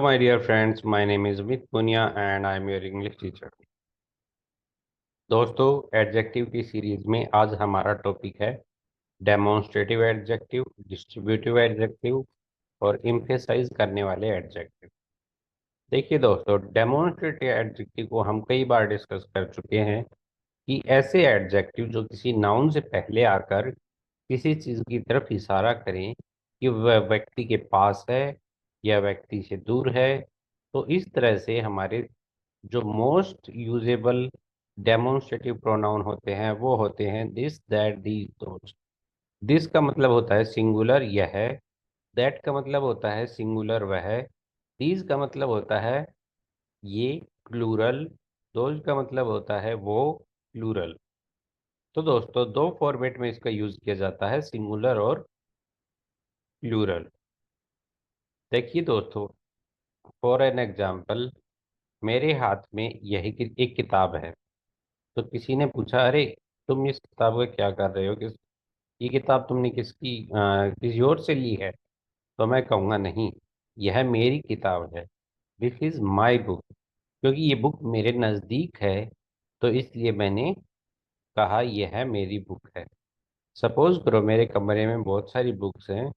My dear friends, my name is Amit Punia and I am your English teacher. दोस्तों, adjective की series में आज हमारा topic है डेमोन्स्ट्रेटिव एडजेक्टिव, डिस्ट्रीब्यूटिव एडजेक्टिव और इम्फेसाइज करने वाले एडजेक्टिव। देखिए दोस्तों, डेमोन्स्ट्रेटिव एडजेक्टिव को हम कई बार डिस्कस कर चुके हैं कि ऐसे एडजेक्टिव जो किसी नाउन से पहले आकर किसी चीज की तरफ इशारा करें कि वह व्यक्ति के पास है या व्यक्ति से दूर है। तो इस तरह से हमारे जो मोस्ट यूजेबल डेमोन्स्ट्रेटिव प्रोनाउन होते हैं वो होते हैं this, that, these, those. This का मतलब होता है सिंगुलर यह, दैट का मतलब होता है सिंगुलर वह, दीज का मतलब होता है ये प्लूरल, दोज का मतलब होता है वो प्लूरल। तो दोस्तों, दो फॉर्मेट में इसका यूज किया जाता है, सिंगुलर और प्लूरल। देखिए दोस्तों, फॉर एन एग्जाम्पल, मेरे हाथ में यही एक किताब है। तो किसी ने पूछा, अरे तुम इस किताब का क्या कर रहे हो, ये किताब तुमने किसी और से ली है? तो मैं कहूँगा नहीं, यह मेरी किताब है। This is my book. क्योंकि ये बुक मेरे नज़दीक है, तो इसलिए मैंने कहा यह मेरी बुक है। सपोज करो मेरे कमरे में बहुत सारी बुक्स हैं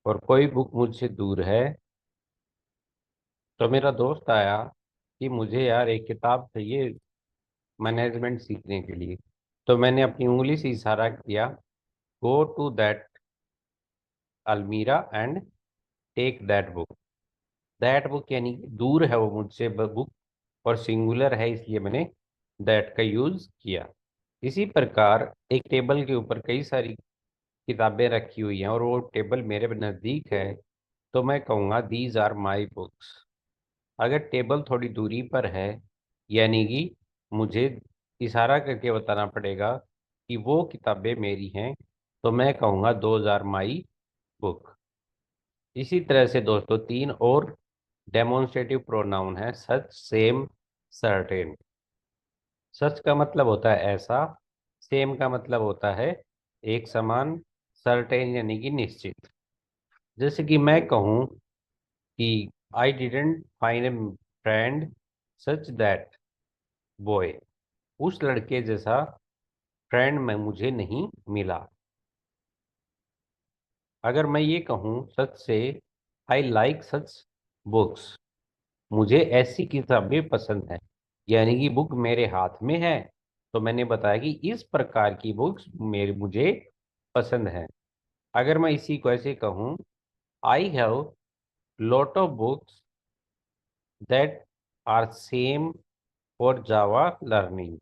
और कोई बुक मुझसे दूर है। तो मेरा दोस्त आया कि मुझे यार एक किताब चाहिए मैनेजमेंट सीखने के लिए। तो मैंने अपनी उंगली से इशारा किया, go to that almirah and take that book. That book यानी कि दूर है वो मुझसे बुक, और सिंगुलर है इसलिए मैंने दैट का यूज किया। इसी प्रकार एक टेबल के ऊपर कई सारी किताबें रखी हुई हैं और वो टेबल मेरे नज़दीक है, तो मैं कहूँगा दीज आर माई बुक्स। अगर टेबल थोड़ी दूरी पर है, यानी कि मुझे इशारा करके बताना पड़ेगा कि वो किताबें मेरी हैं, तो मैं कहूँगा दोज आर माई बुक। इसी तरह से दोस्तों तीन और डेमोन्स्ट्रेटिव प्रोनाउन है, सच, सेम, सर्टेन। सच का मतलब होता है ऐसा, सेम का मतलब होता है एक समान, सर्टेन यानी कि निश्चित। जैसे कि मैं कहूँ कि I didn't find A friend such that boy. उस लड़के जैसा फ्रेंड में मुझे नहीं मिला। अगर मैं ये कहूँ सच से, आई लाइक सच बुक्स, मुझे ऐसी किताबें पसंद हैं, यानी कि बुक मेरे हाथ में है, तो मैंने बताया कि इस प्रकार की बुक्स मेरे मुझे पसंद है। अगर मैं इसी को ऐसे कहूँ, I have lot of books that are same for Java learning.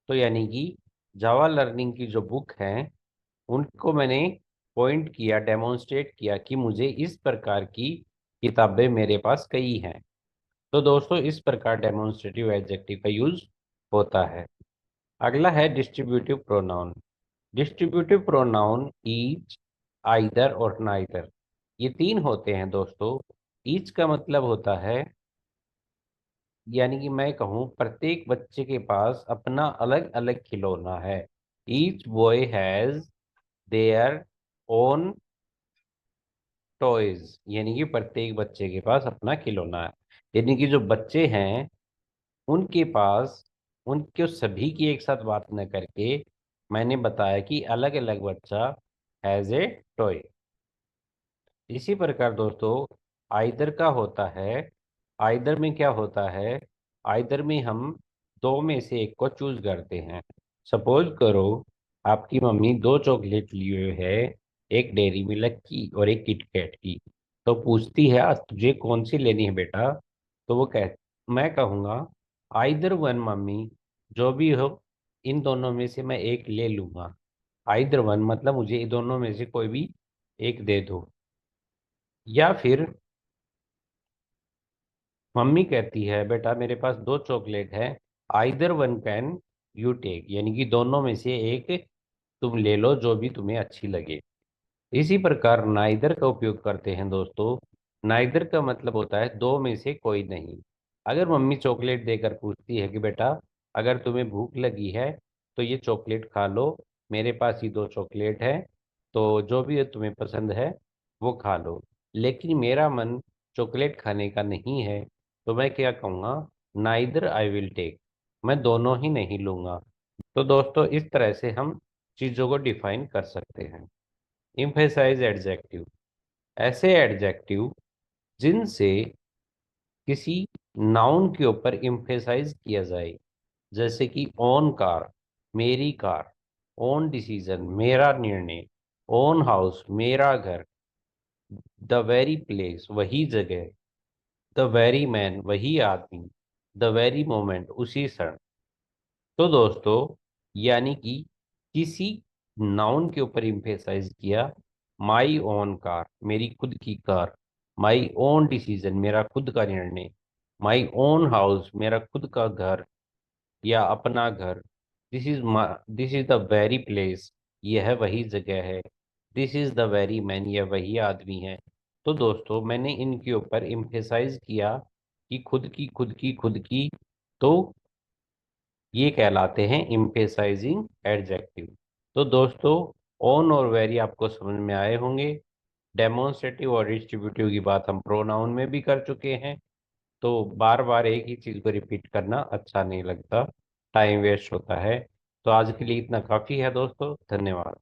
तो यानी कि जावा लर्निंग की जो बुक हैं उनको मैंने पॉइंट किया, डेमोन्स्ट्रेट किया कि मुझे इस प्रकार की किताबें मेरे पास कई हैं। तो दोस्तों, इस प्रकार डेमोन्स्ट्रेटिव एडजेक्टिव का यूज होता है। अगला है distributive pronoun. Distributive pronoun each, either और नाइदर, ये तीन होते हैं दोस्तों। ईच का मतलब होता है, यानी कि मैं कहूँ प्रत्येक बच्चे के पास अपना अलग अलग खिलौना है। Each boy has their own toys, यानी कि प्रत्येक बच्चे के पास अपना खिलौना है। यानी कि जो बच्चे हैं उनके पास, उनके सभी की एक साथ बात न करके मैंने बताया कि अलग अलग बच्चा हैज ए टॉय। इसी प्रकार दोस्तों आइदर का होता है। आइदर में क्या होता है? आइदर में हम दो में से एक को चूज करते हैं। सपोज करो आपकी मम्मी दो चॉकलेट लिए हुए है, एक डेयरी मिल्क की और एक किटकैट की। तो पूछती है, आज तुझे कौन सी लेनी है बेटा? तो मैं कहूँगा आइदर वन मम्मी, जो भी हो इन दोनों में से मैं एक ले लूंगा। आइदर वन मतलब मुझे इन दोनों में से कोई भी एक दे दो। या फिर मम्मी कहती है, बेटा मेरे पास दो चॉकलेट है, either one can you take, यानी कि दोनों में से एक तुम ले लो जो भी तुम्हें अच्छी लगे। इसी प्रकार नाइदर का उपयोग करते हैं दोस्तों। नाइदर का मतलब होता है दो में से कोई नहीं। अगर मम्मी चॉकलेट देकर पूछती है कि बेटा अगर तुम्हें भूख लगी है तो ये चॉकलेट खा लो, मेरे पास ही दो चॉकलेट है, तो जो भी तुम्हें पसंद है वो खा लो। लेकिन मेरा मन चॉकलेट खाने का नहीं है, तो मैं क्या कहूँगा, नाइदर आई विल टेक, मैं दोनों ही नहीं लूंगा। तो दोस्तों इस तरह से हम चीज़ों को डिफाइन कर सकते हैं। इम्फेसाइज एडजेक्टिव, ऐसे एडजेक्टिव जिनसे किसी नाउन के ऊपर इम्फेसाइज किया जाए, जैसे कि ओन कार, मेरी कार, ओन डिसीजन, मेरा निर्णय, ओन हाउस, मेरा घर, द वेरी प्लेस, वही जगह, द वेरी मैन, वही आदमी, द वेरी मोमेंट, उसी क्षण। तो दोस्तों यानी कि किसी नाउन के ऊपर इम्फेसाइज किया, माई ओन कार, मेरी खुद की कार, माई ओन डिसीजन, मेरा खुद का निर्णय, माई ओन हाउस, मेरा खुद का घर या अपना घर, this is the very place, यह वही जगह है, this is the very man, यह वही आदमी है। तो दोस्तों मैंने इनके ऊपर इम्फेसाइज किया कि खुद की खुद की खुद की, तो ये कहलाते हैं इम्फेसाइजिंग एडजेक्टिव। तो दोस्तों ऑन और वेरी आपको समझ में आए होंगे। डेमोन्स्ट्रेटिव और डिस्ट्रीब्यूटिव की बात हम प्रोनाउन में भी कर चुके हैं। तो बार बार एक ही चीज को रिपीट करना अच्छा नहीं लगता, टाइम वेस्ट होता है। तो आज के लिए इतना काफी है दोस्तों, धन्यवाद।